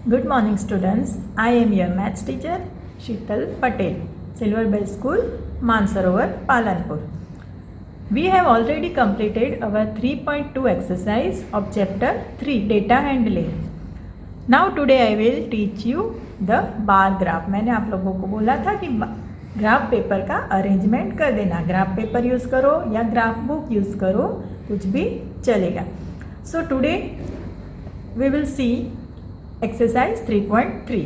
Good morning students, I am your maths teacher Sheetal Patel, Silver Bell School, Mansarovar, Palanpur. We have already completed our 3.2 exercise of chapter 3 data handling. Now today I will teach you the bar graph. मैंने आप लोगों को बोला था कि graph paper का arrangement कर देना, ग्राफ पेपर यूज़ करो या ग्राफ बुक यूज़ करो, कुछ भी चलेगा. So today we will see exercise 3.3.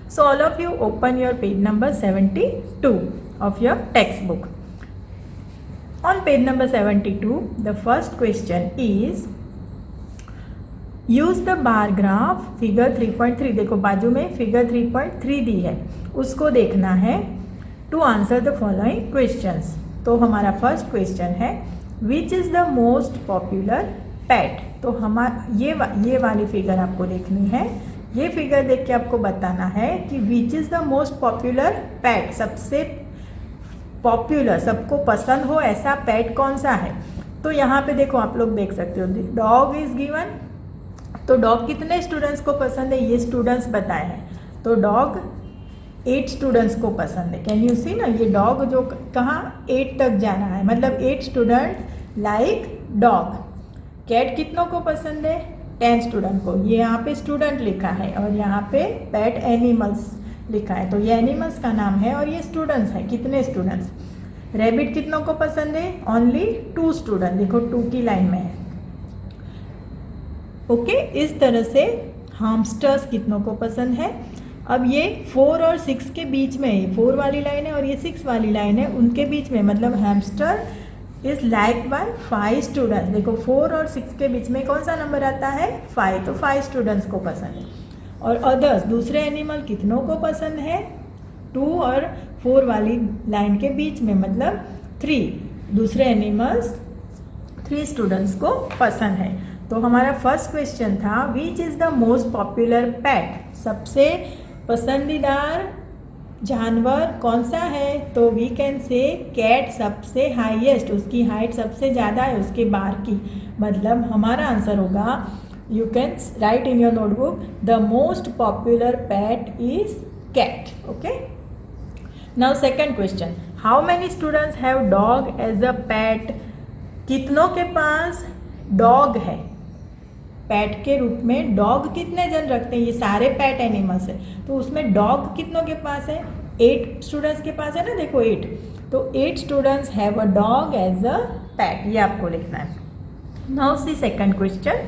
So all of you open your page number 72 of your textbook. On page number 72, the first question is use the bar graph figure 3.3. देखो बाजू में figure 3.3 दी है, उसको देखना है to answer the following questions. तो हमारा first question है which is the most popular pet. तो हमारा ये वाली फिगर आपको देखनी है. ये फिगर देख के आपको बताना है कि विच is the most popular PAT, सबसे पॉपुलर, सबको पसंद हो ऐसा पैट कौन सा है. तो यहाँ पे देखो आप लोग देख सकते हो डॉग इज गिवन. तो डॉग कितने स्टूडेंट्स को पसंद है ये स्टूडेंट्स बताए हैं. तो डॉग 8 स्टूडेंट्स को पसंद है. कैन यू सी ना, ये डॉग जो कहाँ 8 तक जाना है, मतलब 8 स्टूडेंट लाइक डॉग. कैट कितनों को पसंद है 10 स्टूडेंट को. ये यहाँ पे स्टूडेंट लिखा है और यहाँ पे पेट एनिमल्स लिखा है. तो ये एनिमल्स का नाम है और ये स्टूडेंट्स हैं. कितने स्टूडेंट्स. रैबिट कितनों को पसंद है ओनली 2 स्टूडेंट. देखो 2 की लाइन में है. ओके इस तरह से हामस्टर्स कितनों को पसंद है. अब ये 4 और 6 के बीच में है. 4 वाली लाइन है और ये 6 वाली लाइन है, उनके बीच में, मतलब hamster is like by 5 students. देखो 4 और 6 के बीच में कौन सा नंबर आता है 5. तो 5 स्टूडेंट्स को पसंद है. और अदर्स दूसरे एनिमल कितनों को पसंद है 2 और 4 वाली लाइन के बीच में, मतलब 3. दूसरे एनिमल्स 3 स्टूडेंट्स को पसंद है. तो हमारा फर्स्ट क्वेश्चन था which is the most popular pet, सबसे पसंदीदार जानवर कौन सा है. तो वी कैन से कैट सबसे हाईएस्ट, उसकी हाइट सबसे ज़्यादा है उसके बार की, मतलब हमारा आंसर होगा, you can write in your notebook, the most popular pet is cat. Okay now second question, how many students have dog as a pet. कितनों के पास डॉग है, पैट के रूप में डॉग कितने जन रखते हैं. ये सारे पैट एनिमल्स है, तो उसमें डॉग कितनों के पास है 8 स्टूडेंट्स के पास है ना. देखो 8, तो 8 students have a dog as a pet, ये आपको लिखना है. नाउ सी सेकंड क्वेश्चन,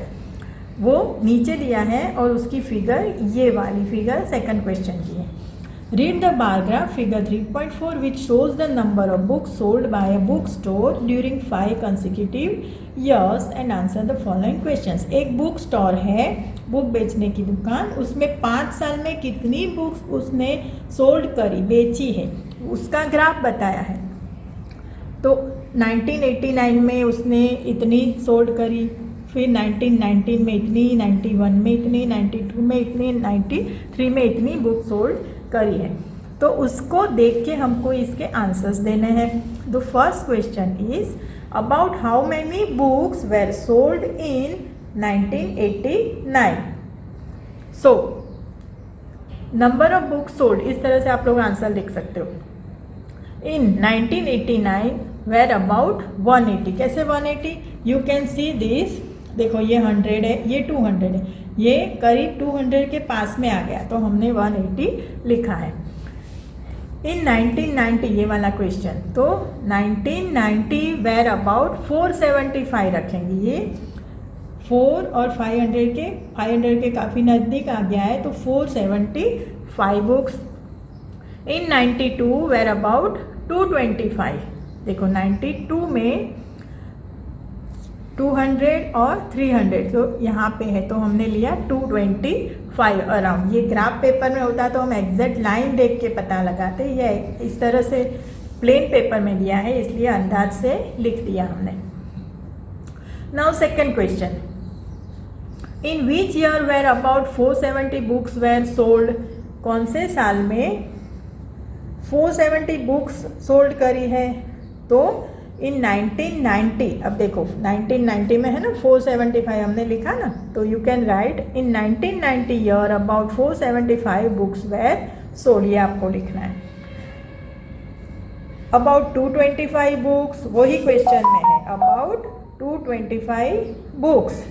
वो नीचे दिया है और उसकी फिगर ये वाली फिगर सेकंड क्वेश्चन की है. Read the bar graph figure 3.4 which shows the number of books sold by a book store during 5 consecutive years and answer the following questions. एक बुक स्टोर है, बुक बेचने की दुकान, उसमें 5 साल में कितनी बुक्स उसने सोल्ड करी, बेची है, उसका ग्राफ बताया है. तो 1989 में उसने इतनी सोल्ड करी, फिर 1919 में इतनी, 91 में इतनी, 92 में इतनी, 93 में इतनी बुक सोल्ड करी है. तो उसको देख के हमको इसके आंसर्स देने हैं. The first question is about how many books were sold in 1989. So number of books sold, इस तरह से आप लोग आंसर लिख सकते हो. In 1989 were about 180. कैसे 180, यू कैन सी दिस. देखो ये 100 है, ये 200 है, ये करीब 200 के पास में आ गया, तो हमने 180 लिखा है. इन 1990 ये वाला क्वेश्चन, तो 1990 वेर अबाउट 475 रखेंगे. ये 4 और 500 के काफ़ी नज़दीक आ गया है, तो 475 बुक्स. In 92 where about 225. देखो 92 में 200 और 300 तो यहाँ पे है, तो हमने लिया 225 अराउंड. ये ग्राफ पेपर में होता तो हम एग्जैक्ट लाइन देख के पता लगाते. ये इस तरह से प्लेन पेपर में दिया है, इसलिए अंदाज से लिख दिया हमने. Now second question, in which year were about 470 books were sold. कौन से साल में 470 बुक्स सोल्ड करी है. तो इन 1990, अब देखो 1990 में है ना 475 हमने लिखा ना, तो you can write in 1990 year about 475 books were sold, ये आपको लिखना है। अबाउट 225 बुक्स, वही क्वेश्चन में है, अबाउट 225 बुक्स,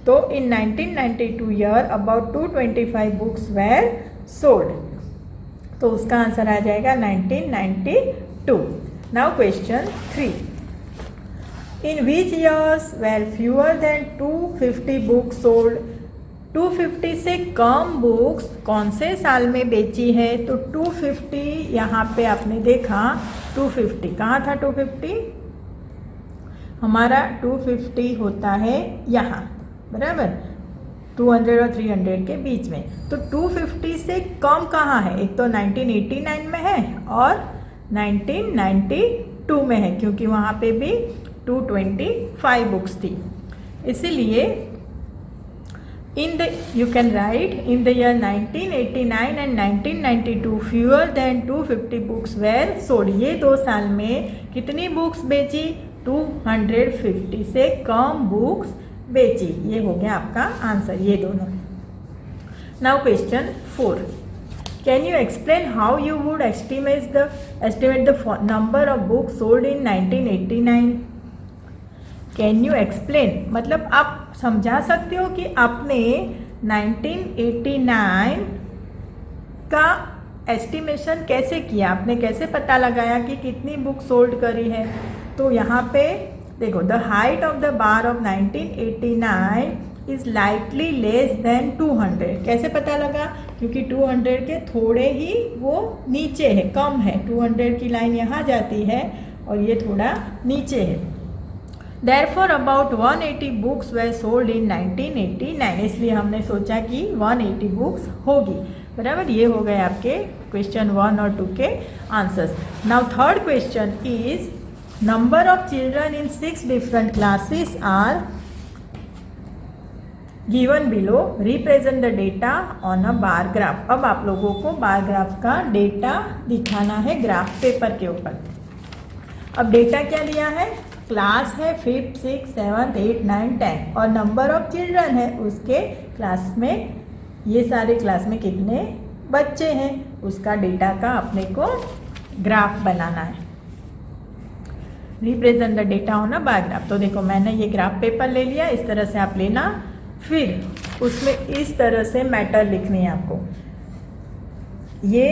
तो in 1992 year about 225 books were sold, तो उसका आंसर आ जाएगा 1992। Now question 3, in which years were fewer than 250 books sold, 250 से कम बुक्स कौन से साल में बेची है? तो 250 यहाँ पे आपने देखा 250 कहाँ था? 250 हमारा 250 होता है यहाँ, बराबर 200 और 300 के बीच में। तो 250 से कम कहाँ है? एक तो 1989 में है और 1992 में है, क्योंकि वहाँ पे भी 225 बुक्स थी। इसीलिए you can write in the year 1989 and 1992 fewer than 250 books were sold, ये 2 साल में कितनी बुक्स बेची? 250 से कम बुक्स बेची, ये हो गया आपका आंसर, ये दोनों। Now question 4, can you explain how you would estimate the number of books sold in 1989? Can you explain मतलब आप समझा सकते हो कि आपने 1989 का एस्टिमेशन कैसे किया, आपने कैसे पता लगाया कि कितनी बुक सोल्ड करी है? तो यहाँ पे देखो, the height of the bar of 1989 is lightly less than 200, कैसे पता लगा? क्योंकि 200 के थोड़े ही वो नीचे है, कम है, 200 की लाइन यहाँ जाती है और ये थोड़ा नीचे है। Therefore about 180 books were sold in 1989, इसलिए हमने सोचा कि 180 बुक्स होगी, बराबर। ये हो गए आपके क्वेश्चन 1 और 2 के answers. Now third question is number of children in 6 different classes are given below, represent the data on a bar graph. अब आप लोगों को बार ग्राफ का डेटा दिखाना है ग्राफ पेपर के ऊपर। अब डेटा क्या दिया है? क्लास है 5th 6th 7th 8th 9th 10th और नंबर ऑफ चिल्ड्रन है उसके क्लास में, ये सारे क्लास में कितने बच्चे हैं उसका डेटा का अपने को ग्राफ बनाना है। Represent the data on a bar graph. तो देखो मैंने ये ग्राफ पेपर ले लिया, इस तरह से आप लेना, फिर उसमें इस तरह से मैटर लिखनी है आपको। ये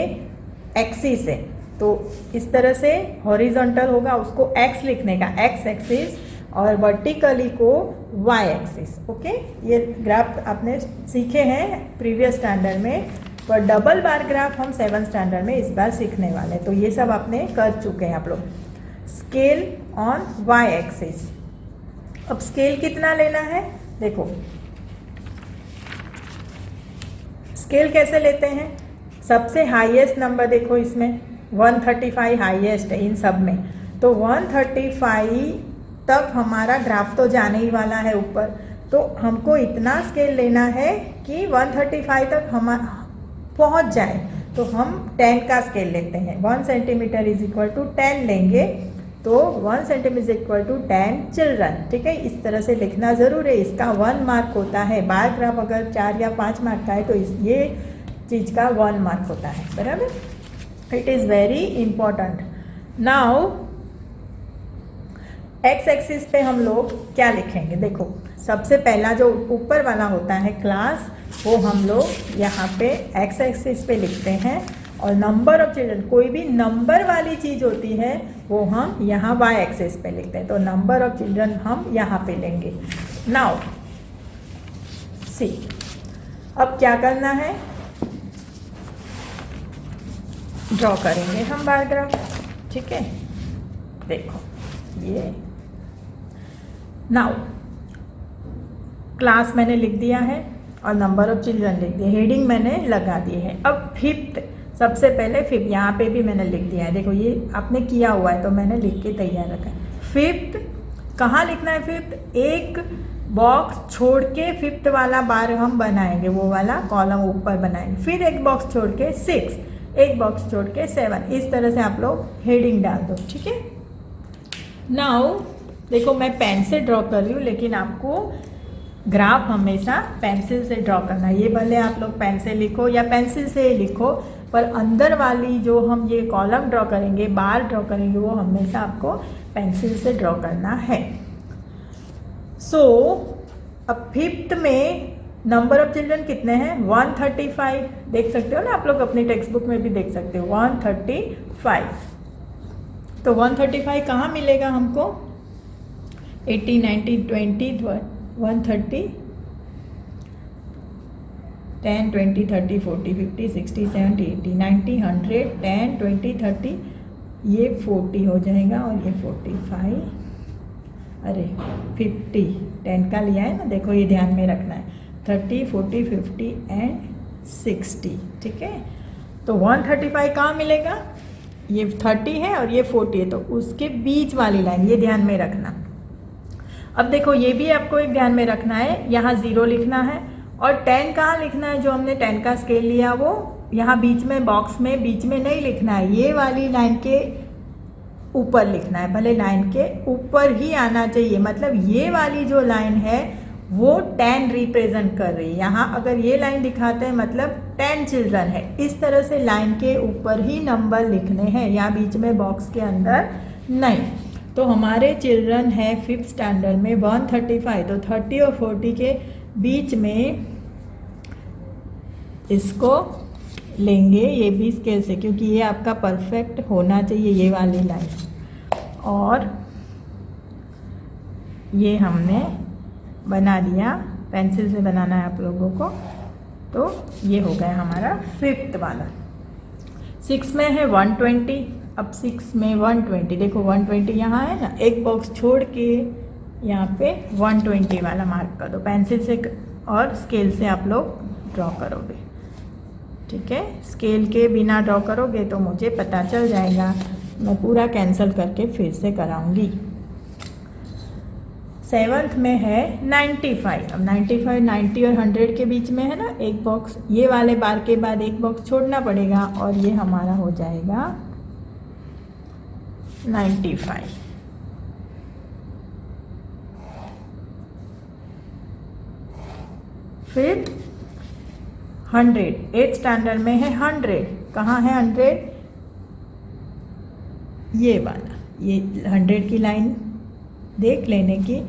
एक्सिस है तो इस तरह से हॉरिजॉन्टल होगा, उसको x लिखने का, x एक्सिस, और वर्टिकली को y एक्सिस। ओके, ये ग्राफ आपने सीखे हैं प्रीवियस स्टैंडर्ड में, पर डबल बार ग्राफ हम 7th स्टैंडर्ड में इस बार सीखने वाले, तो ये सब आपने कर चुके हैं आप लोग। Scale on y axis. अब स्केल कितना लेना है? देखो स्केल कैसे लेते हैं? सबसे हाईएस्ट नंबर देखो, इसमें 135 हाईएस्ट है इन सब में, तो 135 तक हमारा ग्राफ तो जाने ही वाला है ऊपर, तो हमको इतना स्केल लेना है कि 135 तक हम पहुंच जाए। तो हम 10 का स्केल लेते हैं, 1 सेंटीमीटर इज इक्वल टू 10 लेंगे, तो 1 centimetre is equal to 10 children. ठीक है, इस तरह से लिखना ज़रूर है, इसका 1 मार्क होता है। बार ग्राफ अगर 4 या 5 मार्क का है तो ये चीज़ का 1 मार्क होता है, बराबर। It is very important. Now x axis पे हम लोग क्या लिखेंगे? देखो सबसे पहला जो ऊपर वाला होता है क्लास, वो हम लोग यहाँ पे एक्स एक्सिस पे लिखते हैं, और नंबर ऑफ चिल्ड्रन, कोई भी नंबर वाली चीज़ होती है वो हम यहाँ वाई एक्सिस पे लिखते हैं, तो नंबर ऑफ चिल्ड्रन हम यहाँ पे लेंगे। नाउ सी, अब क्या करना है? ड्रॉ करेंगे हम बार ग्राफ। ठीक है, देखो ये नाउ क्लास मैंने लिख दिया है और नंबर ऑफ चिल्ड्रन लिख दिया, हेडिंग मैंने लगा दी है। अब 5th, सबसे पहले 5th यहाँ पे भी मैंने लिख दिया है, देखो ये आपने किया हुआ है तो मैंने लिख के तैयार रखा है। 5th कहाँ लिखना है? 5th एक बॉक्स छोड़ के 5th वाला बार हम बनाएंगे, वो वाला कॉलम ऊपर बनाएंगे, फिर एक बॉक्स छोड़ के 6, एक बॉक्स छोड़ के 7, इस तरह से आप लोग हेडिंग डाल दो। ठीक है, नाउ देखो मैं पेन से ड्रॉ कर रही हूँ, लेकिन आपको ग्राफ हमेशा पेंसिल से ड्रॉ करना है। ये भले आप लोग पेन से लिखो या पेंसिल से लिखो, पर अंदर वाली जो हम ये कॉलम ड्रॉ करेंगे, बार ड्रॉ करेंगे, वो हमेशा आपको पेंसिल से ड्रॉ करना है। सो अब फिफ्थ में नंबर ऑफ चिल्ड्रन कितने हैं? 135। देख सकते हो ना आप लोग, अपनी टेक्स्ट बुक में भी देख सकते हो 135। तो 135 कहाँ मिलेगा हमको? 80, 90, 20, 130, 10, 20, 30, 40, 50, 60, 70, 80, 90, 100, 10, 20, 30, ये 40 हो जाएगा और ये 45, अरे 50, 10 का लिया है ना, देखो ये ध्यान में रखना है। 30, 40, 50 एंड 60, ठीक है। तो 135 कहाँ मिलेगा? ये 30 है और ये 40 है, तो उसके बीच वाली लाइन, ये ध्यान में रखना। अब देखो ये भी आपको एक ध्यान में रखना है, यहाँ 0 लिखना है और 10 कहाँ लिखना है? जो हमने 10 का स्केल लिया वो यहाँ बीच में बॉक्स में बीच में नहीं लिखना है, ये वाली लाइन के ऊपर लिखना है। भले लाइन के ऊपर ही आना चाहिए, मतलब ये वाली जो लाइन है वो 10 रिप्रेजेंट कर रही है। यहाँ अगर ये लाइन दिखाते हैं मतलब 10 चिल्ड्रन है। इस तरह से लाइन के ऊपर ही नंबर लिखने हैं, यहाँ बीच में बॉक्स के अंदर नहीं। तो हमारे चिल्ड्रन है 5th स्टैंडर्ड में 135, तो 30 और 40 के बीच में इसको लेंगे, ये भी स्केल से, क्योंकि ये आपका परफेक्ट होना चाहिए ये वाली लाइन। और ये हमने बना दिया, पेंसिल से बनाना है आप लोगों को। तो ये हो गया हमारा 5th वाला। 6 में है 120, अब 6 में 120, देखो 120 यहाँ है ना, एक बॉक्स छोड़ के यहाँ पे 120 वाला मार्क कर दो पेंसिल से और स्केल से आप लोग ड्रॉ करोगे, ठीक है। स्केल के बिना ड्रॉ करोगे तो मुझे पता चल जाएगा, मैं पूरा कैंसिल करके फिर से कराऊंगी। 7th में है 95, अब 95 90 और 100 के बीच में है ना, एक बॉक्स, ये वाले बार के बाद एक बॉक्स छोड़ना पड़ेगा और ये हमारा हो जाएगा 95। फिर 100, 8th स्टैंडर्ड में है 100, कहाँ है 100? ये वाला, ये 100 की लाइन देख लेने की,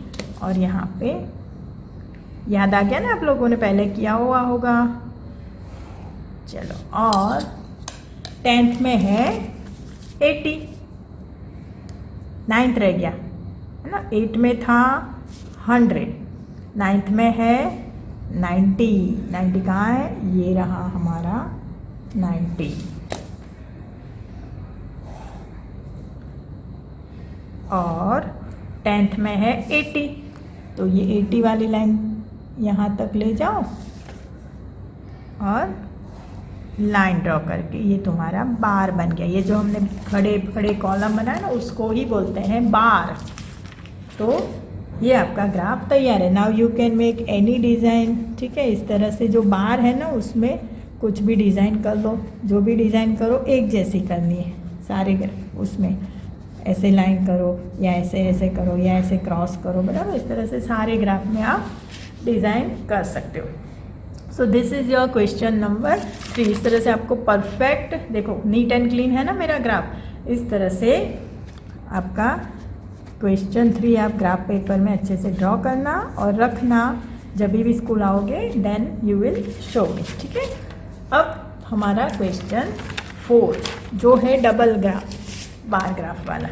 और यहाँ पे याद आ गया ना आप लोगों ने पहले किया हुआ होगा। चलो, और 10th में है 80, 9th रह गया है ना, 8 में था 100, 9th में है 90, 90 कहाँ है? ये रहा हमारा 90। और 10th में है 80, तो ये 80 वाली लाइन यहाँ तक ले जाओ और लाइन ड्रॉ करके ये तुम्हारा बार बन गया। ये जो हमने खड़े खड़े कॉलम बनाया ना, उसको ही बोलते हैं बार। तो ये आपका ग्राफ तैयार है। Now you can make any design, ठीक है। इस तरह से जो बार है ना, उसमें कुछ भी डिज़ाइन कर लो, जो भी डिज़ाइन करो एक जैसी करनी है सारे, उसमें ऐसे लाइन करो या ऐसे ऐसे करो या ऐसे क्रॉस करो, बराबर। इस तरह से सारे ग्राफ में आप डिज़ाइन कर सकते हो। So this is your question number 3। इस तरह से आपको परफेक्ट, देखो नीट एंड क्लीन है ना मेरा ग्राफ, इस तरह से आपका क्वेश्चन 3 आप ग्राफ पेपर में अच्छे से ड्रॉ करना और रखना। जब भी स्कूल आओगे then you will show me, ठीक है। अब हमारा क्वेश्चन 4 जो है डबल ग्राफ, बार ग्राफ वाला।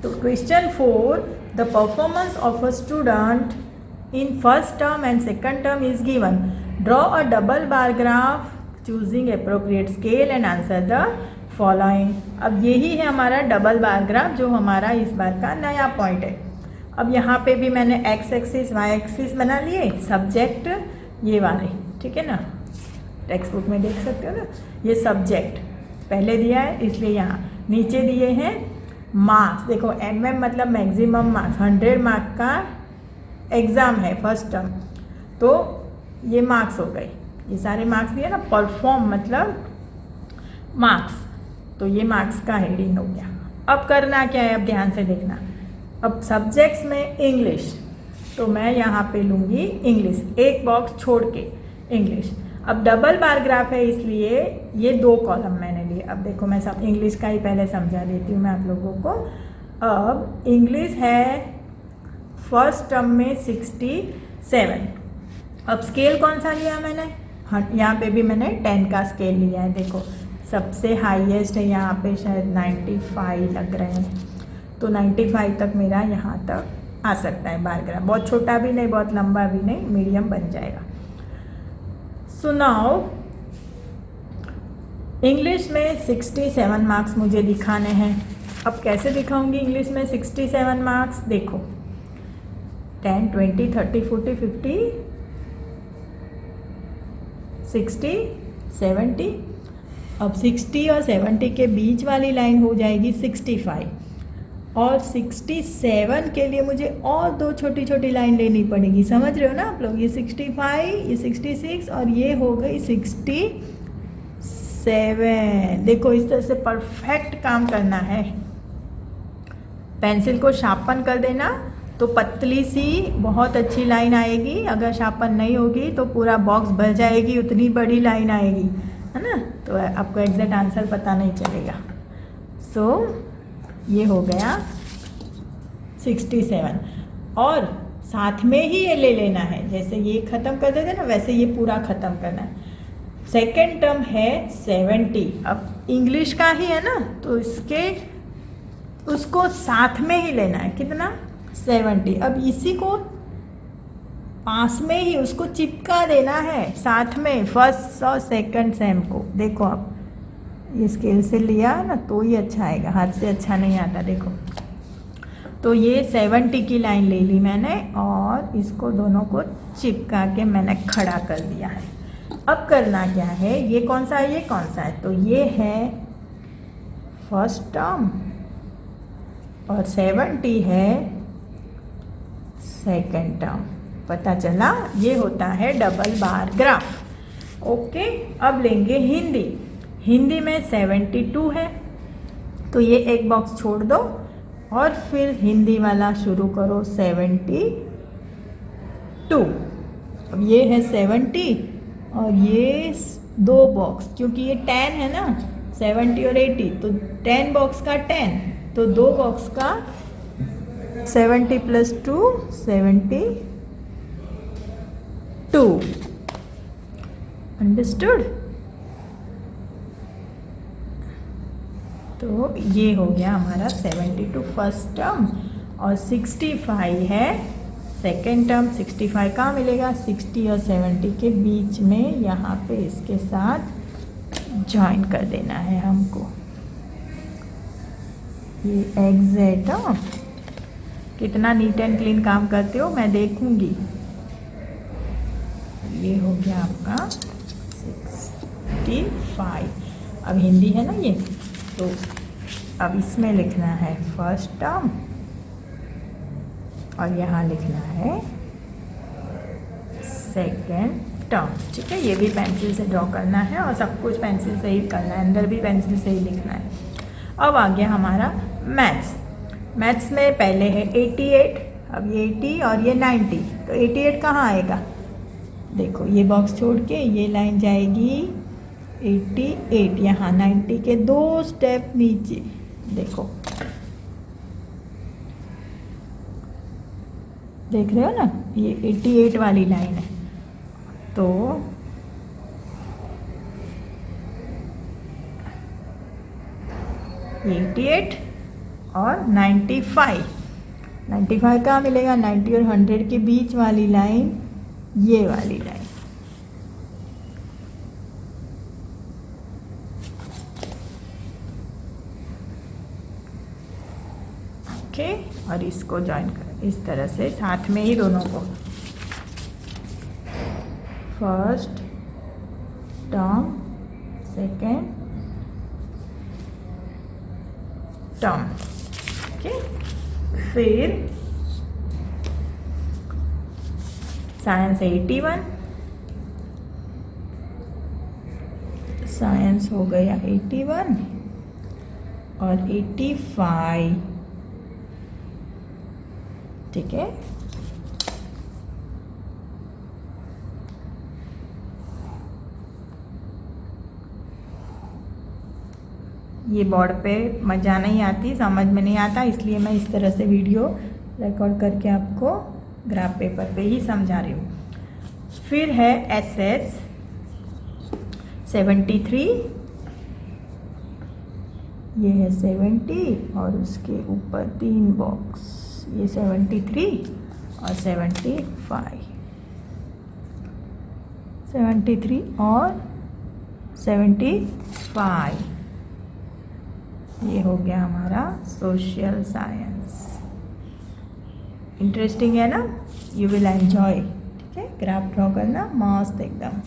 तो question 4, the performance of a student in first term and second term is given. Draw a double bar graph choosing appropriate scale and answer the following. अब यही है हमारा double bar graph जो हमारा इस बार का नया पॉइंट है। अब यहाँ पे भी मैंने एक्स एक्सिस वाई एक्सिस बना लिए, सब्जेक्ट ये वाले, ठीक है ना, टेक्स्ट बुक में देख सकते हो ना। ये सब्जेक्ट पहले दिया है इसलिए यहाँ, नीचे दिए हैं मार्क्स। देखो MM मतलब मैक्सिमम मार्क्स, 100 मार्क का एग्ज़ाम है फर्स्ट टर्म, तो ये मार्क्स हो गए, ये सारे मार्क्स दिए ना। परफॉर्म मतलब मार्क्स, तो ये मार्क्स का हेडिंग हो गया। अब करना क्या है, अब ध्यान से देखना। अब सब्जेक्ट्स में इंग्लिश, तो मैं यहाँ पे लूँगी इंग्लिश, एक बॉक्स छोड़ के इंग्लिश। अब डबल बार ग्राफ है इसलिए ये 2 कॉलम मैंने लिए। अब देखो मैं सब इंग्लिश का ही पहले समझा देती हूँ मैं आप लोगों को। अब इंग्लिश है फर्स्ट टर्म में 67। अब स्केल कौन सा लिया मैंने, हाँ यहाँ पे भी मैंने 10 का स्केल लिया है। देखो सबसे हाईएस्ट है यहाँ पे शायद 95 लग रहे हैं, तो 95 तक मेरा यहाँ तक आ सकता है बार ग्राफ। बहुत छोटा भी नहीं, बहुत लंबा भी नहीं, मीडियम बन जाएगा। सो नाउ इंग्लिश में 67 मार्क्स मुझे दिखाने हैं। अब कैसे दिखाऊंगी इंग्लिश में 67 मार्क्स, देखो 10, 20, 30, 40, 50, 60, 70। अब 60 और 70 के बीच वाली लाइन हो जाएगी 65, और 67 के लिए मुझे और 2 छोटी छोटी लाइन लेनी पड़ेगी। समझ रहे हो ना आप लोग, ये 65, ये 66 और ये हो गई 67। देखो इस तरह से परफेक्ट काम करना है। पेंसिल को शार्पन कर देना तो पतली सी बहुत अच्छी लाइन आएगी। अगर शार्पन नहीं होगी तो पूरा बॉक्स भर जाएगी, उतनी बड़ी लाइन आएगी, है ना। तो आपको एग्जैक्ट आंसर पता नहीं चलेगा। सो ये हो गया 67, और साथ में ही ये ले लेना है। जैसे ये ख़त्म कर देते ना, वैसे ये पूरा ख़त्म करना है। सेकेंड टर्म है 70। अब इंग्लिश का ही है ना, तो उसको साथ में ही लेना है। कितना, 70। अब इसी को पास में ही उसको चिपका देना है साथ में, फर्स्ट और सेकंड सेम को। देखो आप ये स्केल से लिया ना तो ही अच्छा आएगा, हाथ से अच्छा नहीं आता। देखो तो ये 70 की लाइन ले ली मैंने, और इसको दोनों को चिपका के मैंने खड़ा कर दिया है। अब करना क्या है, ये कौन सा है, ये कौन सा है, तो ये है फर्स्ट टर्म और 70 है सेकंड टर्म। पता चला, ये होता है डबल बार ग्राफ। ओके, अब लेंगे हिंदी। हिंदी में 72 है, तो ये एक बॉक्स छोड़ दो और फिर हिंदी वाला शुरू करो 72। अब ये है 70 और ये 2 बॉक्स, क्योंकि ये 10 है ना, 70 और 80, तो 10 बॉक्स का 10, तो 2 बॉक्स का 70 + 2 72। अंडरस्टूड। तो ये हो गया हमारा 72 फर्स्ट टर्म, और 65 है सेकेंड टर्म। 65 कहाँ मिलेगा, 60 और 70 के बीच में, यहाँ पे इसके साथ ज्वाइन कर देना है हमको। ये एग्जैक्ट, कितना नीट एंड क्लीन काम करते हो मैं देखूंगी। ये हो गया आपका 65। अब हिंदी है ना ये, तो अब इसमें लिखना है फर्स्ट टर्म और यहाँ लिखना है सेकेंड टर्म। ठीक है, ये भी पेंसिल से ड्रॉ करना है और सब कुछ पेंसिल से ही करना है, अंदर भी पेंसिल से ही लिखना है। अब आ गया हमारा मैथ्स। मैथ्स में पहले है 88, अब ये 80 और ये 90, तो 88 कहाँ आएगा, देखो ये बॉक्स छोड़ के ये लाइन जाएगी 88, यहाँ 90 के 2 स्टेप नीचे। देखो देख रहे हो ना, ये 88 वाली लाइन है, तो ये 88 और 95। 95 कहाँ मिलेगा, 90 और 100 के बीच वाली लाइन, ये वाली लाइन। ओके, और इसको ज्वाइन कर इस तरह से साथ में ही दोनों को, first term second term. Okay, फिर साइंस 81, साइंस हो गया 81, और 85, ठीक है। ये बोर्ड पे मज़ा नहीं आती, समझ में नहीं आता, इसलिए मैं इस तरह से वीडियो रिकॉर्ड करके आपको ग्राफ पेपर पे ही समझा रही हूँ। फिर है SS 73, ये है 70 और उसके ऊपर 3 बॉक्स, ये 73 और 75, 73 और 75, ये हो गया हमारा सोशल साइंस। इंटरेस्टिंग है ना, यू विल एंजॉय, ठीक है। ग्राफ ड्रॉ करना मस्त एकदम।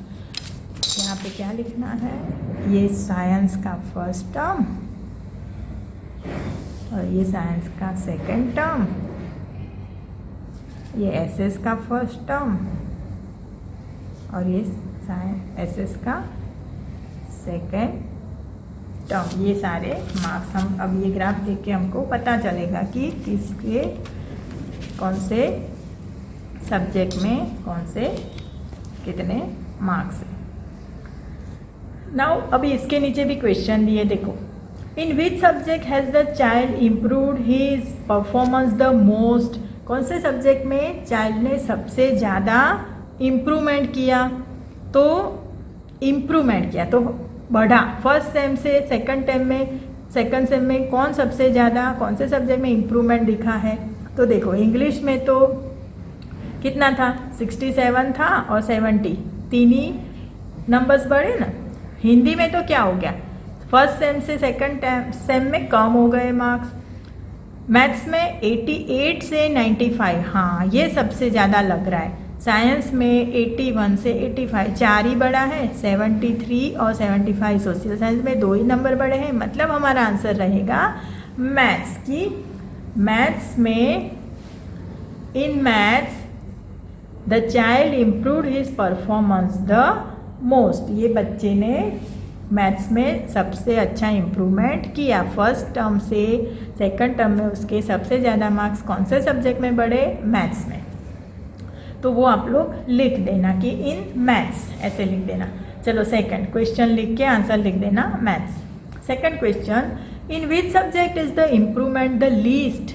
यहाँ पे क्या लिखना है, ये साइंस का फर्स्ट टर्म और ये साइंस का सेकंड टर्म, ये एसएस का फर्स्ट टर्म और ये एसएस का सेकंड टर्म। ये सारे मार्क्स हम अब ये ग्राफ देख के हमको पता चलेगा कि किसके कौन से सब्जेक्ट में कौन से कितने मार्क्स हैं। नाउ अभी इसके नीचे भी क्वेश्चन दिए, देखो। In which subject has the child improved his performance the most. कौन से सब्जेक्ट में चाइल्ड ने सबसे ज़्यादा इम्प्रूवमेंट किया, तो इम्प्रूवमेंट किया तो बढ़ा। फर्स्ट सेम से सेकंड सेम में कौन सबसे ज़्यादा कौन से सब्जेक्ट में इम्प्रूवमेंट दिखा है, तो देखो इंग्लिश में तो कितना था, 67 था और 70, तीन ही नंबर्स बढ़े ना। हिंदी में तो क्या हो गया, फर्स्ट सेम से सेकंड सेम में कम हो गए मार्क्स। मैथ्स में 88 से 95, हाँ ये सबसे ज़्यादा लग रहा है। साइंस में 81 से 85, 4 ही बढ़ा है, 73 और 75। सोशल साइंस में 2 ही नंबर बढ़े हैं, मतलब हमारा आंसर रहेगा मैथ्स की। मैथ्स में in maths the child improved his performance the most. ये बच्चे ने मैथ्स में सबसे अच्छा इम्प्रूवमेंट किया। फर्स्ट टर्म से सेकंड टर्म में उसके सबसे ज़्यादा मार्क्स कौन से सब्जेक्ट में बढ़े, मैथ्स में। तो वो आप लोग लिख देना कि इन मैथ्स, ऐसे लिख देना। चलो सेकंड क्वेश्चन लिख के आंसर लिख देना maths. Second question, in which subject is the improvement the least.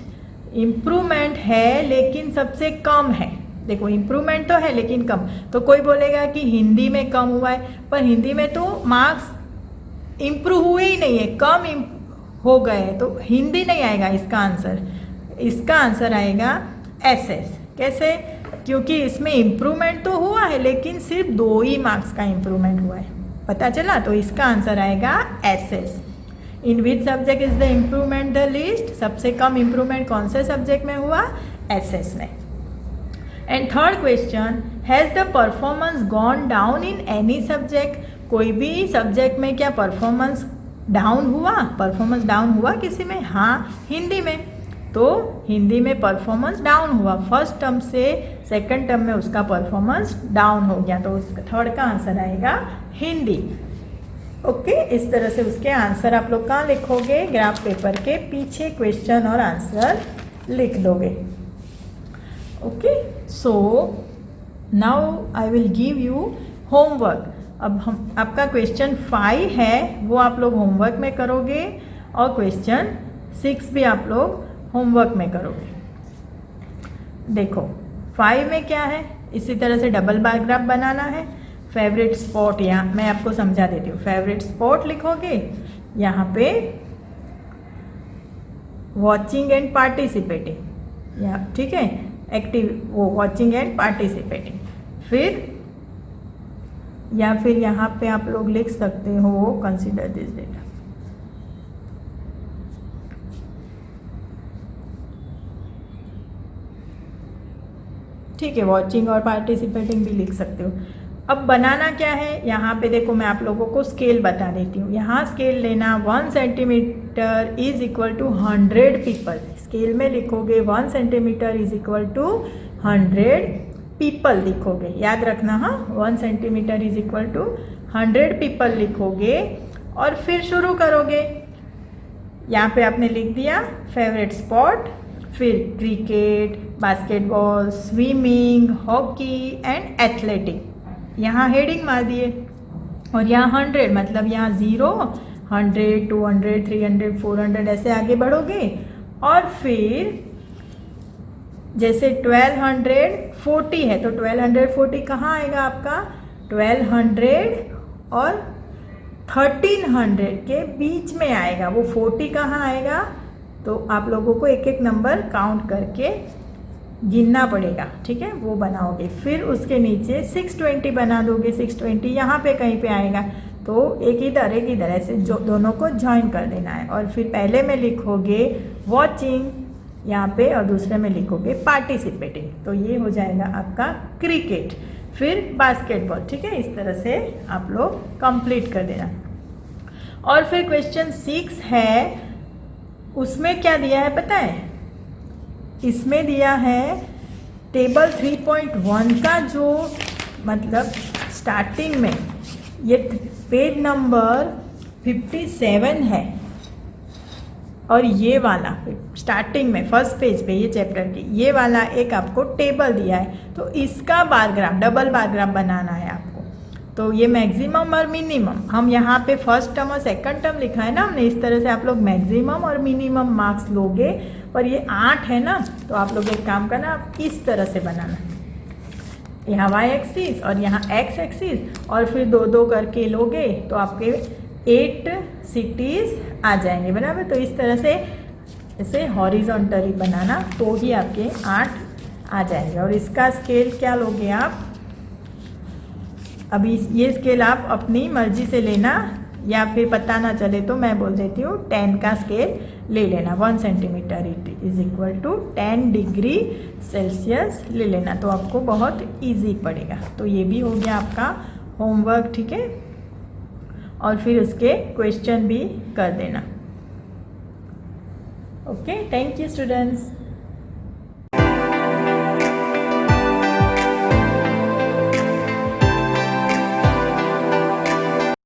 Improvement है लेकिन सबसे कम है। देखो इम्प्रूवमेंट तो है लेकिन कम, तो कोई बोलेगा कि हिंदी में कम हुआ है, पर हिंदी में तो मार्क्स इम्प्रूव हुए ही नहीं है, कम हो गए, तो हिंदी नहीं आएगा इसका आंसर। इसका आंसर आएगा एसएस। कैसे, क्योंकि इसमें इम्प्रूवमेंट तो हुआ है लेकिन सिर्फ 2 ही मार्क्स का इम्प्रूवमेंट हुआ है, पता चला। तो इसका आंसर आएगा SS. In which subject is the improvement the least. सबसे कम इम्प्रूवमेंट कौन से सब्जेक्ट में हुआ, एसएस में। And third question, has the performance gone down in any subject. कोई भी सब्जेक्ट में क्या परफॉर्मेंस डाउन हुआ, परफॉर्मेंस डाउन हुआ किसी में, हाँ हिंदी में। तो हिंदी में परफॉर्मेंस डाउन हुआ, फर्स्ट टर्म से सेकंड टर्म में उसका परफॉर्मेंस डाउन हो गया, तो उसका थर्ड का आंसर आएगा हिंदी। ओके, इस तरह से उसके आंसर आप लोग कहाँ लिखोगे, ग्राफ पेपर के पीछे क्वेश्चन और आंसर लिख दोगे। Okay, so now I will give you homework. अब हम आपका क्वेश्चन 5 है वो आप लोग होमवर्क में करोगे और क्वेश्चन 6 भी आप लोग होमवर्क में करोगे। देखो 5 में क्या है, इसी तरह से डबल बार ग्राफ बनाना है। फेवरेट स्पॉट, यहाँ मैं आपको समझा देती हूँ। फेवरेट स्पॉट लिखोगे, यहाँ पे वॉचिंग एंड पार्टिसिपेटिंग, या ठीक है, एक्टिव वो वॉचिंग एंड पार्टिसिपेटिंग। फिर या फिर यहाँ पे आप लोग लिख सकते हो कंसीडर दिस डेटा। ठीक है, वॉचिंग और पार्टिसिपेटिंग भी लिख सकते हो। अब बनाना क्या है, यहाँ पे देखो मैं आप लोगों को स्केल बता देती हूँ। यहाँ स्केल लेना 1 centimetre is equal to 100 people. Scale में लिखोगे 1 centimetre is equal to 100 people लिखोगे, याद रखना। हाँ, 1 centimetre is equal to 100 people लिखोगे और फिर शुरू करोगे। यहाँ पे आपने लिख दिया फेवरेट स्पोर्ट, फिर cricket, basketball, swimming, hockey and athletic, यहाँ हेडिंग मार दिए। और यहाँ 100 मतलब यहाँ 0, 100, 200, 300, 400 ऐसे आगे बढ़ोगे। और फिर जैसे 1240 है तो 1240 कहाँ आएगा आपका, 1200 और 1300 के बीच में आएगा। वो 40 कहाँ आएगा, तो आप लोगों को एक एक नंबर काउंट करके गिनना पड़ेगा, ठीक है, वो बनाओगे। फिर उसके नीचे 620 बना दोगे, 620 यहाँ पे कहीं पे आएगा, तो एक इधर ऐसे जो दोनों को ज्वाइन कर देना है। और फिर पहले में लिखोगे वॉचिंग यहाँ पे और दूसरे में लिखोगे पार्टिसिपेटिंग, तो ये हो जाएगा आपका क्रिकेट। फिर बास्केटबॉल, ठीक है, इस तरह से आप लोग कंप्लीट कर देना। और फिर क्वेश्चन 6 है, उसमें क्या दिया है पता है, इसमें दिया है टेबल 3.1 का जो मतलब स्टार्टिंग में ये पेज नंबर 57 है, और ये वाला स्टार्टिंग में फर्स्ट पेज पे ये चैप्टर की ये वाला एक आपको टेबल दिया है, तो इसका बारग्राफ डबल बारग्राफ बनाना है आपको। तो ये मैक्सिमम और मिनिमम, हम यहाँ पे फर्स्ट टर्म और सेकंड टर्म लिखा है ना हमने, इस तरह से आप लोग मैक्सिमम और मिनिमम मार्क्स लोगे। पर ये 8 है ना, तो आप लोग एक काम करना, आप इस तरह से बनाना, यहाँ y एक्सिस और यहाँ x एक्सिस, और फिर 2-2 करके लोगे तो आपके 8 सिटीज़ आ जाएंगे, बराबर। तो इस तरह से इसे हॉरिजॉन्टली बनाना, तो ही आपके 8 आ जाएंगे। और इसका स्केल क्या लोगे आप, अभी ये स्केल आप अपनी मर्जी से लेना, या फिर पता ना चले तो मैं बोल देती हूँ 10 का स्केल ले लेना, 1 centimetre is equal to 10 degree Celsius ले लेना, तो आपको बहुत इजी पड़ेगा। तो ये भी हो गया आपका होमवर्क, ठीक है, और फिर उसके क्वेश्चन भी कर देना। Okay, thank you students.